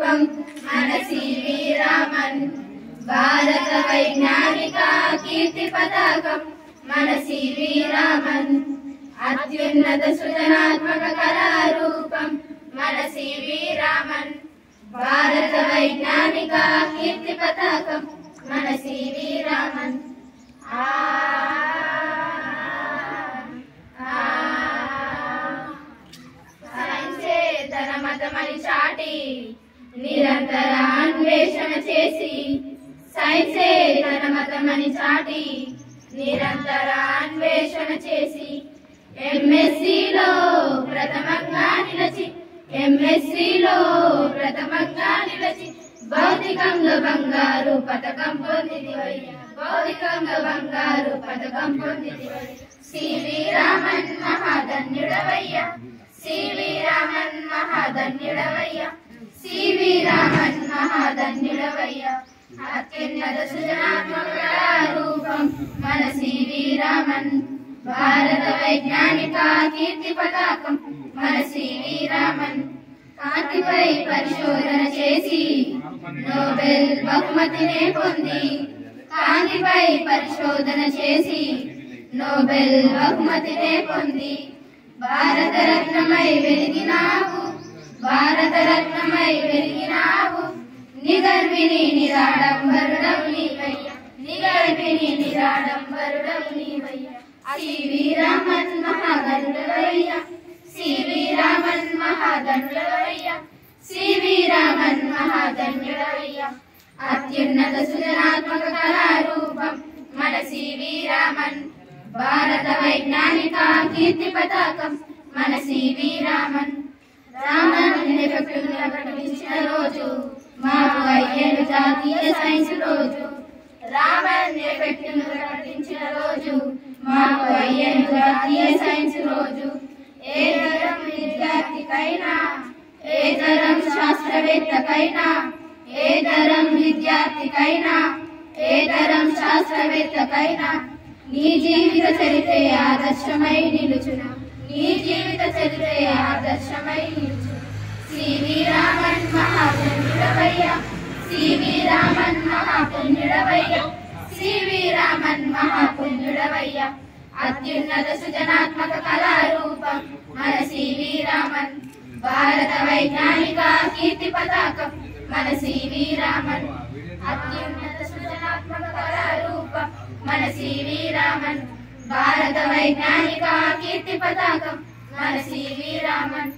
రూపం మన సివి రామన్. భారత వైజ్ఞానిక కీర్తి పతాకం మన సివి రామన్. అత్యున్నత సృజనాత్మక కళారూపం మన సివి రామన్. భారత వైజ్ఞానిక కీర్తి పతాకం మన సివి రామన్. సైన్సే తన మతమని చాటి నిరంతర అన్వేషణ చేసి, సైన్సే తన మతమని చాటి నిరంతర అన్వేషణ చేసి, ఎంఎస్సిలో ప్రథమంగా నిలిచి, ఎంఎస్సిలో ప్రథమంగా నిలిచి భౌతికంగా బంగారు పథకం పొందిదివయ్యా, భౌతికంగా బంగారు పథకం పొందిదివయ్యా. సివి రామన్ మహాధన్యుడవయ్యా, సివి రామన్ మహాధన్యుడవయ్యా, సివి రామన్ మహాధన్యుడవయ్యా. అత్యున్నత సృజనాత్మక రూపం మన సివి రామన్. భారత వైజ్ఞానిక కీర్తి పతాకం మన సివి రామన్. కాంతిపై పరిశోధన చేసి నోబెల్ బహుమతినే పొంది, కాంతిపై పరిశోధన చేసి నోబెల్ బహుమతినే పొంది, భారత రత్నమై వెలిగినావు, భారత రత్నమై వెలిగినావు. నిగర్విని నిరాడంబరుడవు నీవయ్యా, నిగర్విని నిరాడంబరుడవు నీవయ్యా. సివి రామన్ మహాధన్యుడవయ్యా, సివి రామన్ మహాధన్యుడవయ్యా, సివి రామన్ మహాధన్యుడవయ్యా. అత్యున్నత సృజనాత్మక కళారూపం మన సివి రామన్. భారత వైజ్ఞానిక కీర్తి పతాకం మన సివి రామన్. రామన్ ఎఫెక్టును ప్రకటించిన రోజు మాకు అయ్యేను జాతీయ సైన్స్ రోజు. రామన్ ఎఫెక్టును ప్రకటించిన రోజు మాకు అయ్యేను జాతీయ సైన్స్ రోజు. ఏ తరం విద్యార్థికైనా, ఏ తరం శాస్త్రవేత్తకైనా, ఏ తరం విద్యార్థికైనా, ఏ తరం శాస్త్రవేత్తకైనా నీ జీవిత చరిత్రే ఆదర్శమై నిలుచును, నీ జీవిత చరిత్రే ఆదర్శమై నిలుచును. సివి రామన్ మహాపుణ్యుడవయ్యా, సివి రామన్ మహాపుణ్యుడవయ్యా, సివి రామన్ మహాపుణ్యుడవయ్యా. అత్యున్నత సృజనాత్మక కళారూపం మన సివి రామన్. భారత వైజ్ఞానిక కీర్తి పతాకం మన సివి రామన్. అత్యున్నత సృజనాత్మక కళారూపం మన సివి రామన్. భారత వైజ్ఞానిక కీర్తి పతాకం మన సివి రామన్.